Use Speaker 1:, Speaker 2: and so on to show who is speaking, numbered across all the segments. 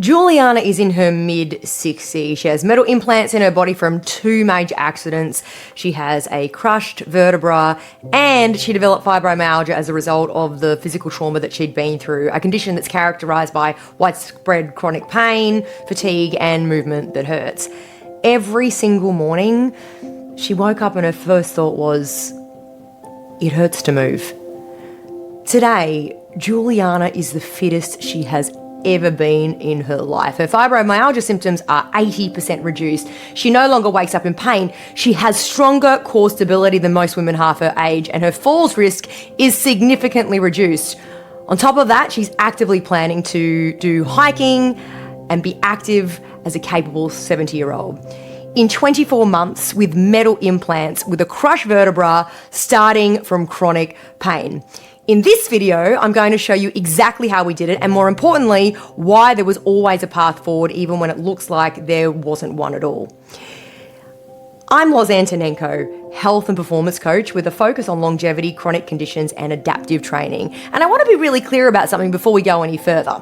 Speaker 1: Juliana is in her mid-60s. She has metal implants in her body from 2 major accidents. She has a crushed vertebra and she developed fibromyalgia as a result of the physical trauma that she'd been through, a condition that's characterised by widespread chronic pain, fatigue and movement that hurts. Every single morning, she woke up and her first thought was, it hurts to move. Today, Juliana is the fittest she has ever been in her life. Her fibromyalgia symptoms are 80% reduced. She no longer wakes up in pain. She has stronger core stability than most women half her age, and her falls risk is significantly reduced. On top of that, she's actively planning to do hiking and be active as a capable 70-year-old. In 24 months with metal implants with a crushed vertebra starting from chronic pain. In this video, I'm going to show you exactly how we did it and more importantly, why there was always a path forward even when it looks like there wasn't one at all. I'm Loz Antonenko, health and performance coach with a focus on longevity, chronic conditions and adaptive training. And I want to be really clear about something before we go any further.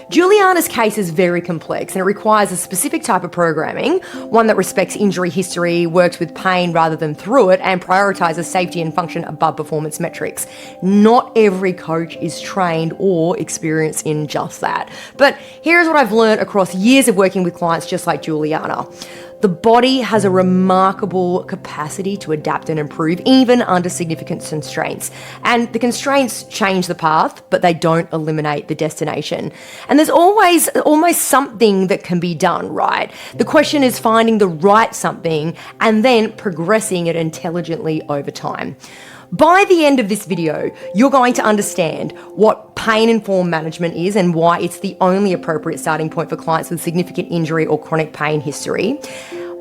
Speaker 1: Juliana's case is very complex and it requires a specific type of programming, one that respects injury history, works with pain rather than through it, and prioritises safety and function above performance metrics. Not every coach is trained or experienced in just that. But here's what I've learned across years of working with clients just like Juliana. The body has a remarkable capacity to adapt and improve, even under significant constraints. And the constraints change the path, but they don't eliminate the destination. And there's always almost something that can be done, right? The question is finding the right something and then progressing it intelligently over time. By the end of this video, you're going to understand what pain-informed management is and why it's the only appropriate starting point for clients with significant injury or chronic pain history.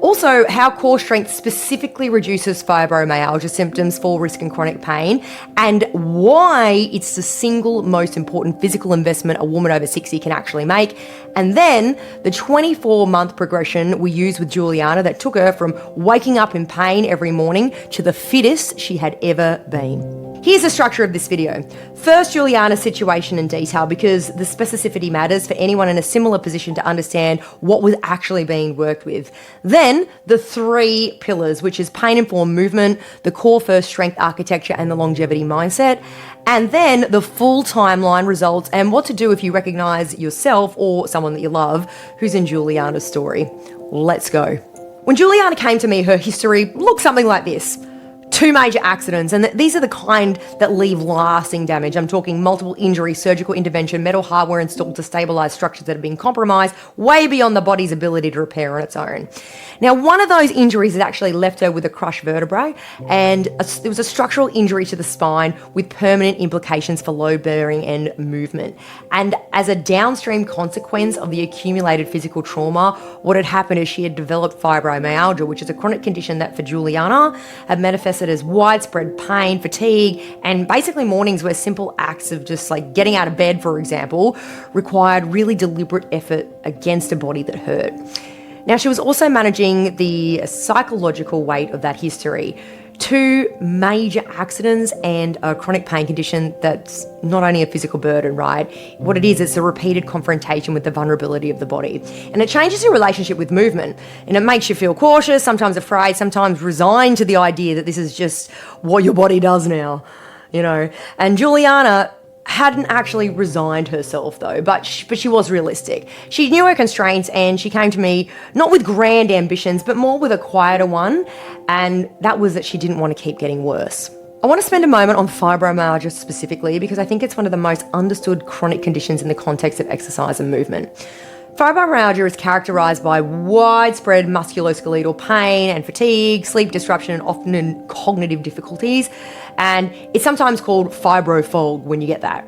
Speaker 1: Also, how core strength specifically reduces fibromyalgia symptoms, fall risk and chronic pain, and why it's the single most important physical investment a woman over 60 can actually make. And then the 24-month progression we used with Juliana that took her from waking up in pain every morning to the fittest she had ever been. Here's the structure of this video. First, Juliana's situation in detail because the specificity matters for anyone in a similar position to understand what was actually being worked with. Then, the 3 pillars, which is pain-informed movement, the core first strength architecture, and the longevity mindset. And then the full timeline results and what to do if you recognize yourself or someone that you love who's in Juliana's story. Let's go. When Juliana came to me, her history looked something like this. 2 major accidents, and these are the kind that leave lasting damage. I'm talking multiple injuries, surgical intervention, metal hardware installed to stabilise structures that have been compromised way beyond the body's ability to repair on its own. Now, one of those injuries had actually left her with a crushed vertebrae, and there was a structural injury to the spine with permanent implications for load bearing and movement. And as a downstream consequence of the accumulated physical trauma, what had happened is she had developed fibromyalgia, which is a chronic condition that for Juliana had manifested as widespread pain, fatigue, and basically mornings where simple acts of just like getting out of bed, for example, required really deliberate effort against a body that hurt. Now, she was also managing the psychological weight of that history. 2 major accidents and a chronic pain condition that's not only a physical burden, right? What it is, it's a repeated confrontation with the vulnerability of the body. And it changes your relationship with movement. And it makes you feel cautious, sometimes afraid, sometimes resigned to the idea that this is just what your body does now, you know? And Juliana hadn't actually resigned herself though, but she was realistic. She knew her constraints and she came to me not with grand ambitions, but more with a quieter one, and that was that she didn't want to keep getting worse. I want to spend a moment on fibromyalgia specifically because I think it's one of the most understood chronic conditions in the context of exercise and movement. Fibromyalgia is characterised by widespread musculoskeletal pain and fatigue, sleep disruption, and often cognitive difficulties. And it's sometimes called fibrofog when you get that.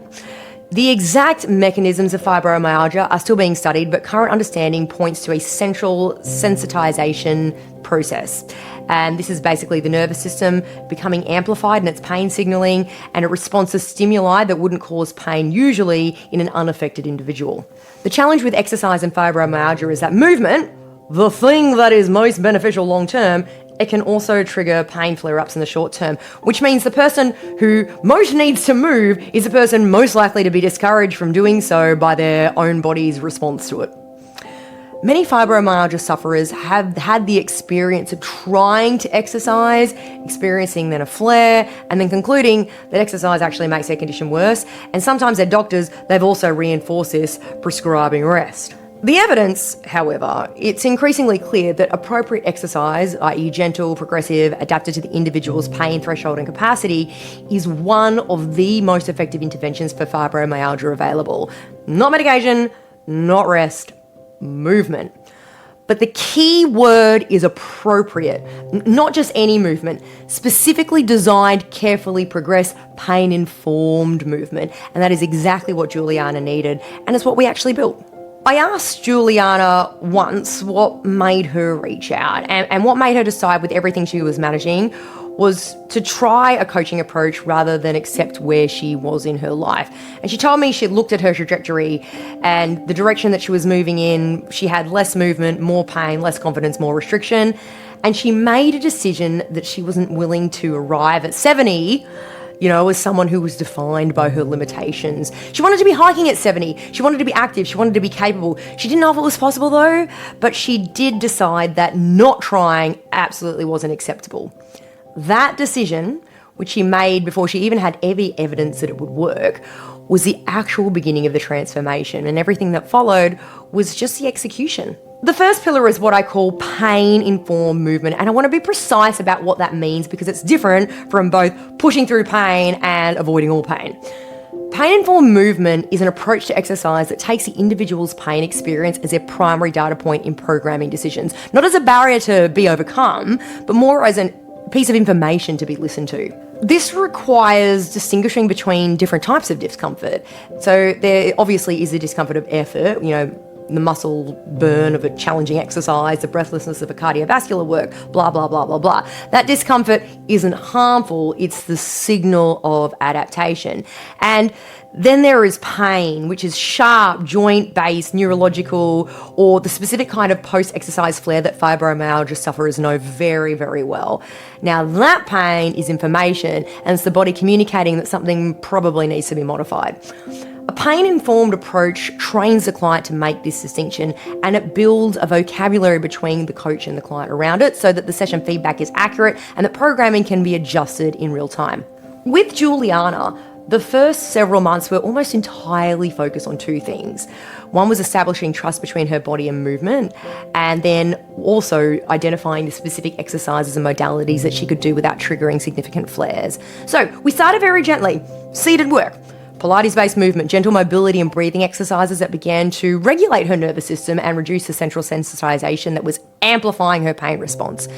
Speaker 1: The exact mechanisms of fibromyalgia are still being studied, but current understanding points to a central sensitization process. And this is basically the nervous system becoming amplified in its pain signaling, and it responds to stimuli that wouldn't cause pain usually in an unaffected individual. The challenge with exercise and fibromyalgia is that movement, the thing that is most beneficial long term, it can also trigger pain flare-ups in the short term, which means the person who most needs to move is the person most likely to be discouraged from doing so by their own body's response to it. Many fibromyalgia sufferers have had the experience of trying to exercise, experiencing then a flare, and then concluding that exercise actually makes their condition worse. And sometimes their doctors, they've also reinforced this, prescribing rest. The evidence, however, it's increasingly clear that appropriate exercise, i.e. gentle, progressive, adapted to the individual's pain threshold and capacity, is one of the most effective interventions for fibromyalgia available. Not medication, not rest, movement. But the key word is appropriate, not just any movement, specifically designed, carefully progressed, pain-informed movement. And that is exactly what Juliana needed, and it's what we actually built. I asked Juliana once what made her reach out, and what made her decide with everything she was managing was to try a coaching approach rather than accept where she was in her life. And she told me she looked at her trajectory and the direction that she was moving in, she had less movement, more pain, less confidence, more restriction. And she made a decision that she wasn't willing to arrive at 70, as someone who was defined by her limitations. She wanted to be hiking at 70. She wanted to be active. She wanted to be capable. She didn't know if it was possible though, but she did decide that not trying absolutely wasn't acceptable. That decision, which she made before she even had any evidence that it would work, was the actual beginning of the transformation, and everything that followed was just the execution. The first pillar is what I call pain-informed movement, and I want to be precise about what that means because it's different from both pushing through pain and avoiding all pain. Pain-informed movement is an approach to exercise that takes the individual's pain experience as their primary data point in programming decisions, not as a barrier to be overcome, but more as a piece of information to be listened to. This requires distinguishing between different types of discomfort. So there obviously is the discomfort of effort, the muscle burn of a challenging exercise, the breathlessness of a cardiovascular work, blah, blah, blah, blah, blah. That discomfort isn't harmful, it's the signal of adaptation. And then there is pain, which is sharp, joint-based, neurological, or the specific kind of post-exercise flare that fibromyalgia sufferers know very, very well. Now that pain is information, and it's the body communicating that something probably needs to be modified. A pain-informed approach trains the client to make this distinction, and it builds a vocabulary between the coach and the client around it so that the session feedback is accurate and that programming can be adjusted in real time. With Juliana, the first several months were almost entirely focused on two things. One was establishing trust between her body and movement, and then also identifying the specific exercises and modalities that she could do without triggering significant flares. So we started very gently, seated work, Pilates-based movement, gentle mobility and breathing exercises that began to regulate her nervous system and reduce the central sensitization that was amplifying her pain response.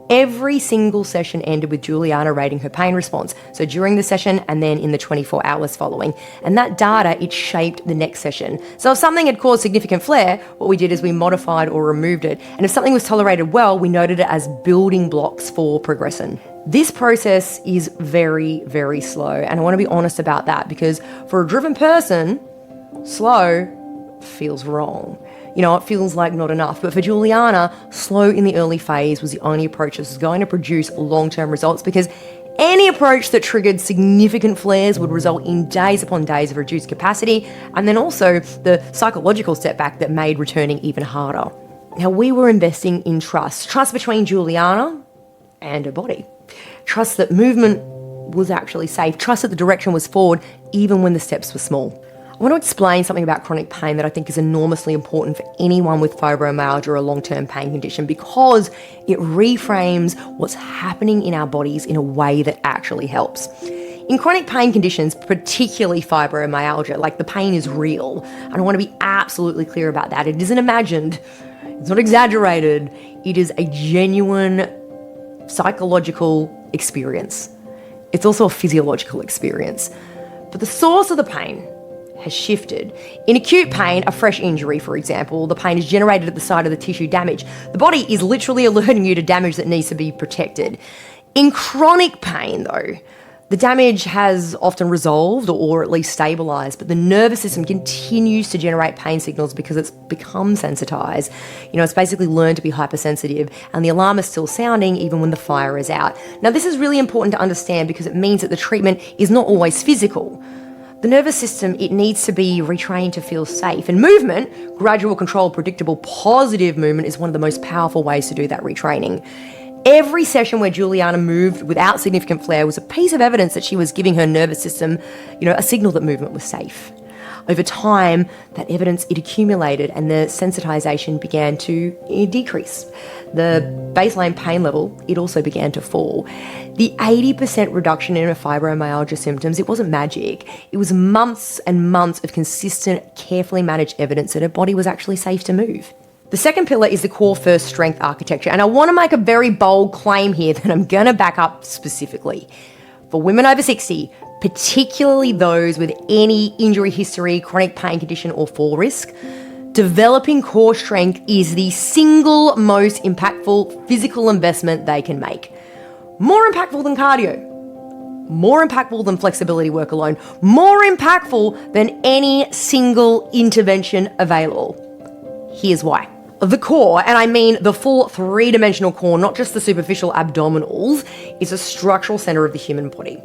Speaker 1: Every single session ended with Juliana rating her pain response, so during the session and then in the 24 hours following. And that data, it shaped the next session. So if something had caused significant flare, what we did is we modified or removed it. And if something was tolerated well, we noted it as building blocks for progression. This process is very, very slow, and I want to be honest about that because for a driven person, slow feels wrong. It feels like not enough. But for Juliana, slow in the early phase was the only approach that was going to produce long-term results because any approach that triggered significant flares would result in days upon days of reduced capacity and then also the psychological setback that made returning even harder. Now, we were investing in trust between Juliana and her body. Trust that movement was actually safe. Trust that the direction was forward even when the steps were small. I want to explain something about chronic pain that I think is enormously important for anyone with fibromyalgia or a long-term pain condition because it reframes what's happening in our bodies in a way that actually helps. In chronic pain conditions, particularly fibromyalgia, the pain is real. And I want to be absolutely clear about that. It isn't imagined. It's not exaggerated. It is a genuine psychological experience. It's also a physiological experience. But the source of the pain has shifted. In acute pain, a fresh injury, for example, the pain is generated at the site of the tissue damage. The body is literally alerting you to damage that needs to be protected. In chronic pain, though, the damage has often resolved or at least stabilised, but the nervous system continues to generate pain signals because it's become sensitised. It's basically learned to be hypersensitive, and the alarm is still sounding even when the fire is out. Now, this is really important to understand because it means that the treatment is not always physical. The nervous system, it needs to be retrained to feel safe. And movement, gradual, controlled, predictable, positive movement is one of the most powerful ways to do that retraining. Every session where Juliana moved without significant flare was a piece of evidence that she was giving her nervous system, a signal that movement was safe. Over time, that evidence, it accumulated and the sensitization began to decrease. The baseline pain level, it also began to fall. The 80% reduction in her fibromyalgia symptoms, it wasn't magic. It was months and months of consistent, carefully managed evidence that her body was actually safe to move. The second pillar is the core first strength architecture. And I want to make a very bold claim here that I'm going to back up specifically. For women over 60, particularly those with any injury history, chronic pain condition, or fall risk, developing core strength is the single most impactful physical investment they can make. More impactful than cardio, more impactful than flexibility work alone, more impactful than any single intervention available. Here's why. The core, and I mean the full three-dimensional core, not just the superficial abdominals, is a structural center of the human body.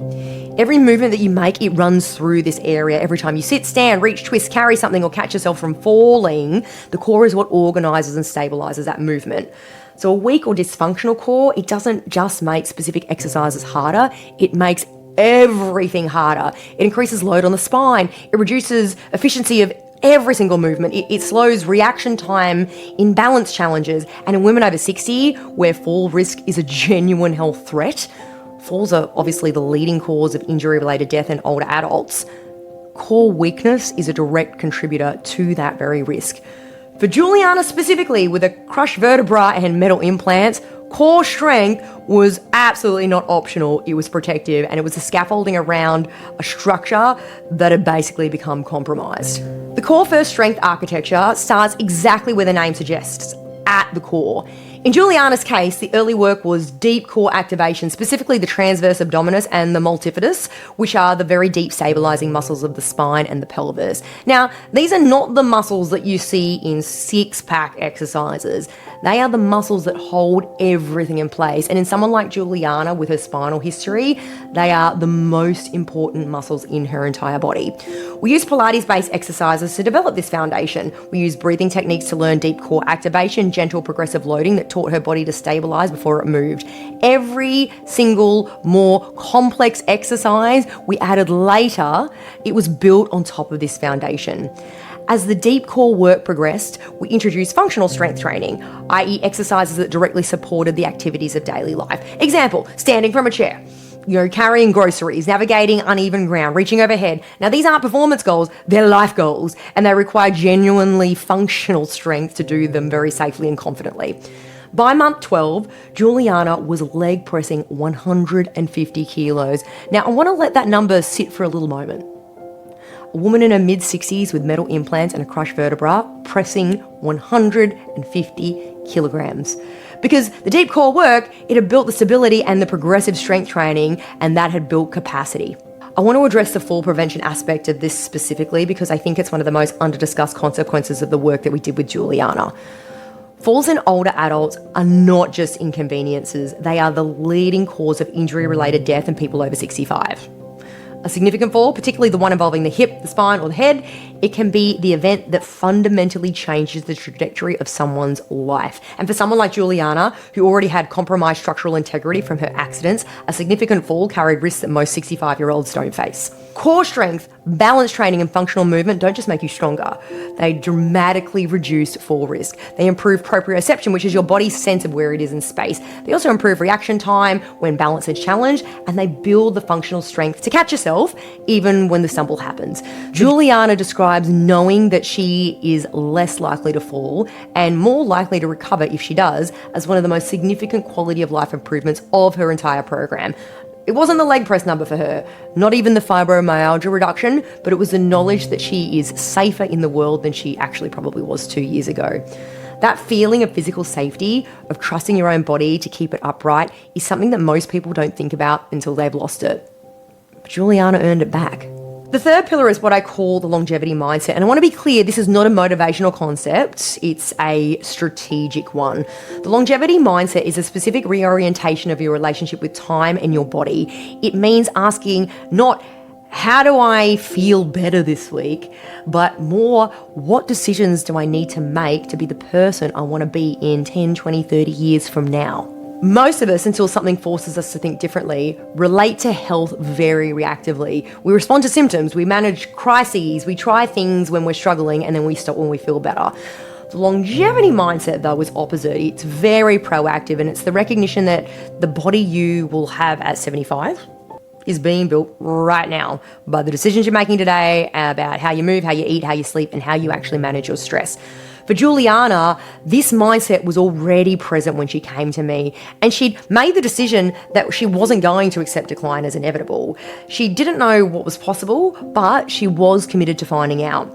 Speaker 1: Every movement that you make, it runs through this area. Every time you sit, stand, reach, twist, carry something, or catch yourself from falling, the core is what organizes and stabilizes that movement. So a weak or dysfunctional core, it doesn't just make specific exercises harder, it makes everything harder. It increases load on the spine, it reduces efficiency of every single movement. It slows reaction time in balance challenges. And in women over 60, where fall risk is a genuine health threat, falls are obviously the leading cause of injury-related death in older adults. Core weakness is a direct contributor to that very risk. For Juliana specifically, with a crushed vertebra and metal implants, core strength was absolutely not optional. It was protective, and it was the scaffolding around a structure that had basically become compromised. The core first strength architecture starts exactly where the name suggests, at the core. In Juliana's case, the early work was deep core activation, specifically the transverse abdominis and the multifidus, which are the very deep stabilizing muscles of the spine and the pelvis. Now, these are not the muscles that you see in six-pack exercises. They are the muscles that hold everything in place. And in someone like Juliana with her spinal history, they are the most important muscles in her entire body. We use Pilates-based exercises to develop this foundation. We use breathing techniques to learn deep core activation, gentle progressive loading that taught her body to stabilize before it moved. Every single more complex exercise we added later, it was built on top of this foundation. As the deep core work progressed, we introduced functional strength training, i.e. exercises that directly supported the activities of daily life. Example, standing from a chair, carrying groceries, navigating uneven ground, reaching overhead. Now, these aren't performance goals, they're life goals, and they require genuinely functional strength to do them very safely and confidently. By month 12, Juliana was leg pressing 150 kilos. Now, I want to let that number sit for a little moment. A woman in her mid-60s with metal implants and a crushed vertebra pressing 150 kilograms. Because the deep core work, it had built the stability and the progressive strength training, and that had built capacity. I want to address the fall prevention aspect of this specifically because I think it's one of the most under-discussed consequences of the work that we did with Juliana. Falls in older adults are not just inconveniences, they are the leading cause of injury-related death in people over 65. A significant fall, particularly the one involving the hip, the spine, or the head, it can be the event that fundamentally changes the trajectory of someone's life. And for someone like Juliana, who already had compromised structural integrity from her accidents, a significant fall carried risks that most 65-year-olds don't face. Core strength, balance training, and functional movement don't just make you stronger. They dramatically reduce fall risk. They improve proprioception, which is your body's sense of where it is in space. They also improve reaction time when balance is challenged, and they build the functional strength to catch yourself even when the stumble happens. Juliana describes knowing that she is less likely to fall and more likely to recover if she does as one of the most significant quality of life improvements of her entire program. It wasn't the leg press number for her, not even the fibromyalgia reduction, but it was the knowledge that she is safer in the world than she actually probably was 2 years ago. That feeling of physical safety, of trusting your own body to keep it upright, is something that most people don't think about until they've lost it. But Juliana earned it back. The third pillar is what I call the longevity mindset. And I want to be clear, this is not a motivational concept, it's a strategic one. The longevity mindset is a specific reorientation of your relationship with time and your body. It means asking not how do I feel better this week, but more, what decisions do I need to make to be the person I want to be in 10, 20, 30 years from now? Most of us, until something forces us to think differently, relate to health very reactively. We respond to symptoms, we manage crises, we try things when we're struggling, and then we stop when we feel better. The longevity mindset, though, is opposite. It's very proactive, and it's the recognition that the body you will have at 75 is being built right now by the decisions you're making today about how you move, how you eat, how you sleep, and how you actually manage your stress. For Juliana, this mindset was already present when she came to me, and she'd made the decision that she wasn't going to accept decline as inevitable. She didn't know what was possible, but she was committed to finding out.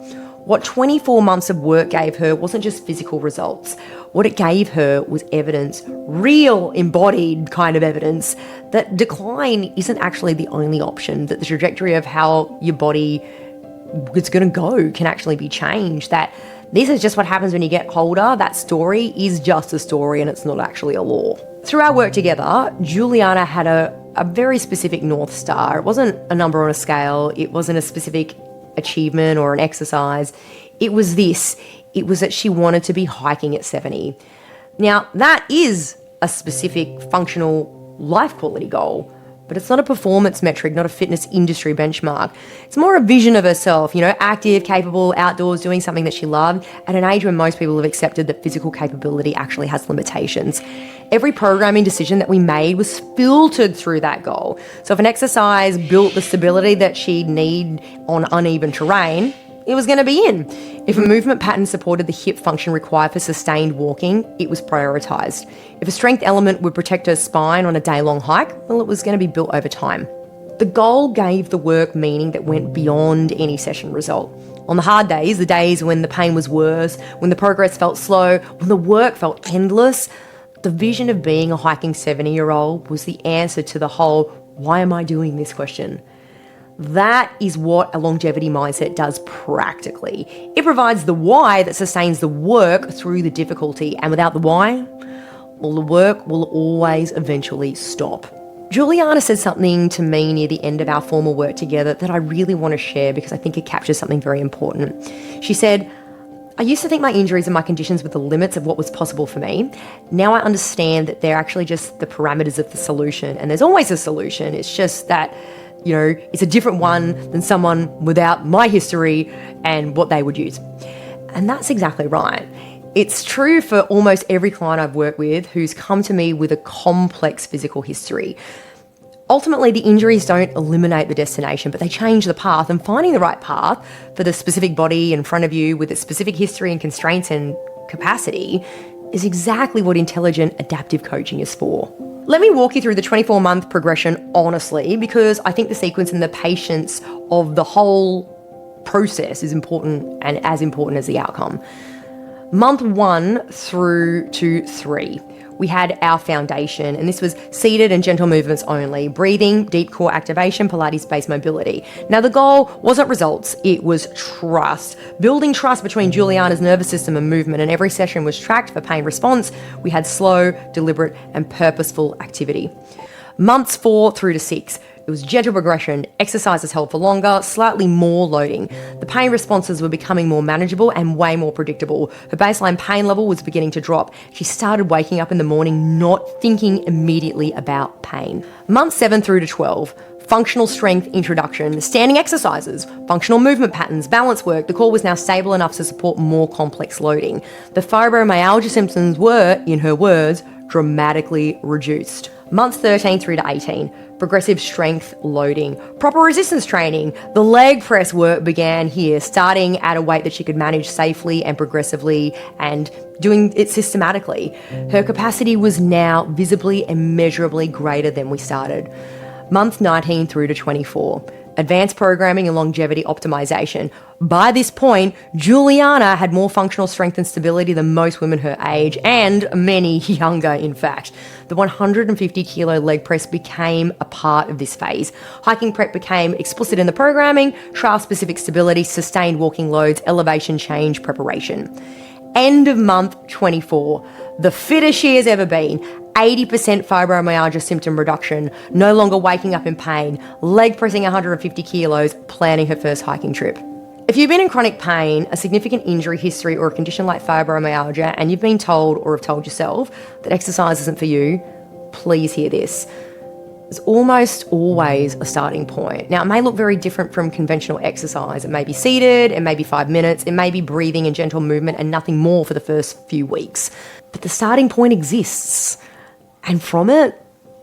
Speaker 1: What 24 months of work gave her wasn't just physical results. What it gave her was evidence, real embodied kind of evidence, that decline isn't actually the only option, that the trajectory of how your body is going to go can actually be changed, that this is just what happens when you get older. That story is just a story and it's not actually a law. Through our work together, Juliana had a very specific North Star. It wasn't a number on a scale. It wasn't a specific achievement or an exercise. It was this. It was that she wanted to be hiking at 70. Now, that is a specific functional life quality goal, but it's not a performance metric, not a fitness industry benchmark. It's more a vision of herself, active, capable, outdoors, doing something that she loved at an age when most people have accepted that physical capability actually has limitations. Every programming decision that we made was filtered through that goal. So if an exercise built the stability that she'd need on uneven terrain, it was going to be in. If a movement pattern supported the hip function required for sustained walking, it was prioritised. If a strength element would protect her spine on a day-long hike, well, it was going to be built over time. The goal gave the work meaning that went beyond any session result. On the hard days, the days when the pain was worse, when the progress felt slow, when the work felt endless, the vision of being a hiking 70-year-old was the answer to the whole "why am I doing this?" question. That is what a longevity mindset does practically. It provides the why that sustains the work through the difficulty, and without the why, well, the work will always eventually stop. Juliana said something to me near the end of our formal work together that I really want to share because I think it captures something very important. She said, "I used to think my injuries and my conditions were the limits of what was possible for me. Now I understand that they're actually just the parameters of the solution, and there's always a solution. It's just that it's a different one than someone without my history and what they would use." And that's exactly right. It's true for almost every client I've worked with who's come to me with a complex physical history. Ultimately, the injuries don't eliminate the destination, but they change the path, and finding the right path for the specific body in front of you with its specific history and constraints and capacity is exactly what intelligent adaptive coaching is for. Let me walk you through the 24-month progression honestly, because I think the sequence and the patience of the whole process is important and as important as the outcome. Month 1 through to 3, we had our foundation, and this was seated and gentle movements only, breathing, deep core activation, Pilates-based mobility. Now, the goal wasn't results, it was trust. Building trust between Juliana's nervous system and movement, and every session was tracked for pain response. We had slow, deliberate, and purposeful activity. Months 4 through to 6, it was gentle progression, exercises held for longer, slightly more loading. The pain responses were becoming more manageable and way more predictable. Her baseline pain level was beginning to drop. She started waking up in the morning not thinking immediately about pain. Months 7 through to 12, functional strength introduction, standing exercises, functional movement patterns, balance work. The core was now stable enough to support more complex loading. The fibromyalgia symptoms were, in her words, dramatically reduced. Months 13 through to 18, progressive strength loading, proper resistance training. The leg press work began here, starting at a weight that she could manage safely and progressively and doing it systematically. Her capacity was now visibly and measurably greater than we started. Month 19 through to 24, advanced programming and longevity optimization. By this point, Juliana had more functional strength and stability than most women her age, and many younger, in fact. The 150 kilo leg press became a part of this phase. Hiking prep became explicit in the programming, trial-specific stability, sustained walking loads, elevation change preparation. End of month 24, the fittest she has ever been. 80% fibromyalgia symptom reduction, no longer waking up in pain, leg pressing 150 kilos, planning her first hiking trip. If you've been in chronic pain, a significant injury history, or a condition like fibromyalgia, and you've been told or have told yourself that exercise isn't for you, please hear this. There's almost always a starting point. Now, it may look very different from conventional exercise. It may be seated, it may be 5 minutes, it may be breathing and gentle movement and nothing more for the first few weeks. But the starting point exists. And from it,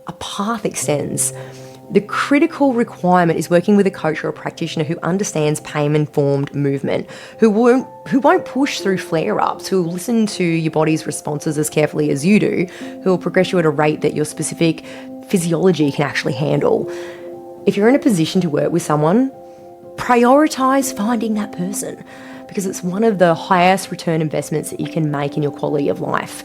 Speaker 1: a path extends. The critical requirement is working with a coach or a practitioner who understands pain-informed movement, who won't push through flare-ups, who will listen to your body's responses as carefully as you do, who will progress you at a rate that your specific physiology can actually handle. If you're in a position to work with someone, prioritise finding that person, because it's one of the highest return investments that you can make in your quality of life.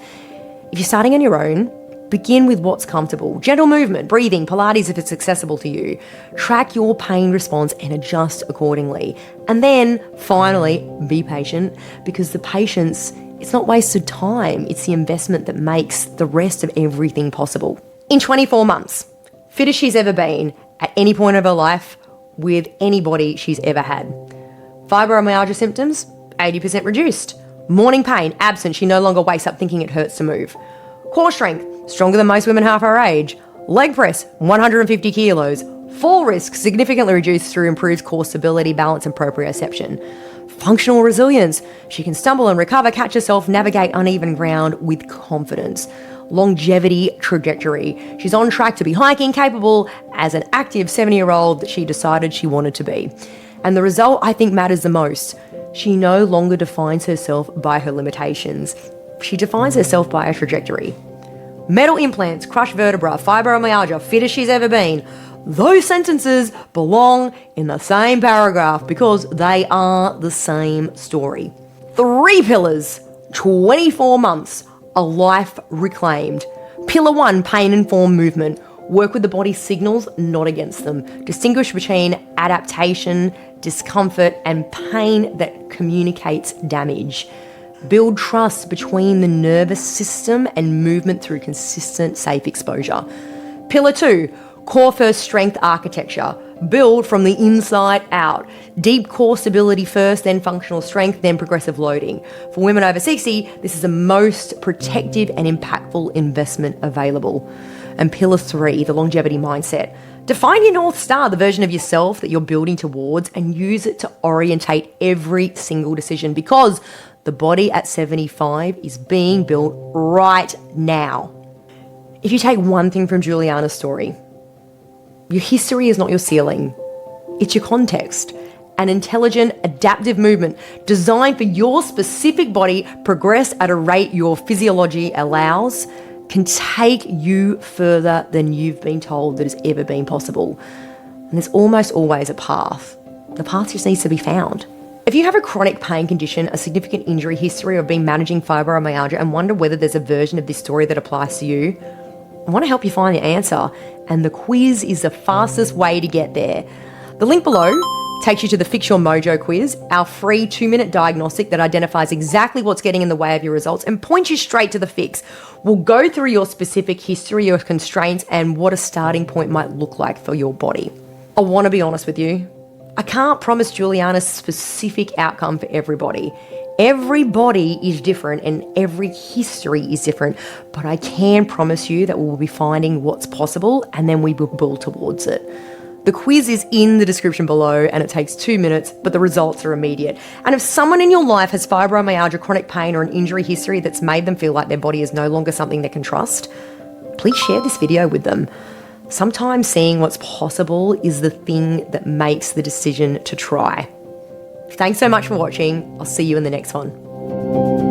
Speaker 1: If you're starting on your own, begin with what's comfortable. Gentle movement, breathing, Pilates if it's accessible to you. Track your pain response and adjust accordingly. And then, finally, be patient, because the patience, it's not wasted time. It's the investment that makes the rest of everything possible. In 24 months, fit as she's ever been at any point of her life with anybody she's ever had. Fibromyalgia symptoms, 80% reduced. Morning pain, absent. She no longer wakes up thinking it hurts to move. Core strength, stronger than most women half her age. Leg press, 150 kilos. Fall risk, significantly reduced through improved core stability, balance and proprioception. Functional resilience, she can stumble and recover, catch herself, navigate uneven ground with confidence. Longevity trajectory, she's on track to be hiking capable as an active 70-year-old that she decided she wanted to be. And the result I think matters the most. She no longer defines herself by her limitations. She defines herself by a trajectory. Metal implants, crushed vertebra, fibromyalgia, fit as she's ever been. Those sentences belong in the same paragraph because they are the same story. 3 pillars, 24 months, a life reclaimed. Pillar 1, pain-informed movement. Work with the body's signals, not against them. Distinguish between adaptation, discomfort, and pain that communicates damage. Build trust between the nervous system and movement through consistent, safe exposure. Pillar 2, core first strength architecture. Build from the inside out. Deep core stability first, then functional strength, then progressive loading. For women over 60, this is the most protective and impactful investment available. And pillar 3, the longevity mindset. Define your North Star, the version of yourself that you're building towards, and use it to orientate every single decision, because the body at 75 is being built right now. If you take one thing from Juliana's story, your history is not your ceiling, it's your context. An intelligent, adaptive movement designed for your specific body, progressed at a rate your physiology allows, can take you further than you've been told that has ever been possible. And there's almost always a path. The path just needs to be found. If you have a chronic pain condition, a significant injury history, or been managing fibromyalgia and wonder whether there's a version of this story that applies to you, I want to help you find the answer, and the quiz is the fastest way to get there. The link below takes you to the Fix Your Mojo quiz, our free 2-minute diagnostic that identifies exactly what's getting in the way of your results and points you straight to the fix. We'll go through your specific history, your constraints, and what a starting point might look like for your body. I want to be honest with you. I can't promise Juliana's specific outcome for everybody. Everybody is different and every history is different, but I can promise you that we will be finding what's possible and then we will build towards it. The quiz is in the description below and it takes 2 minutes, but the results are immediate. And if someone in your life has fibromyalgia, chronic pain, or an injury history that's made them feel like their body is no longer something they can trust, please share this video with them. Sometimes seeing what's possible is the thing that makes the decision to try. Thanks so much for watching. I'll see you in the next one.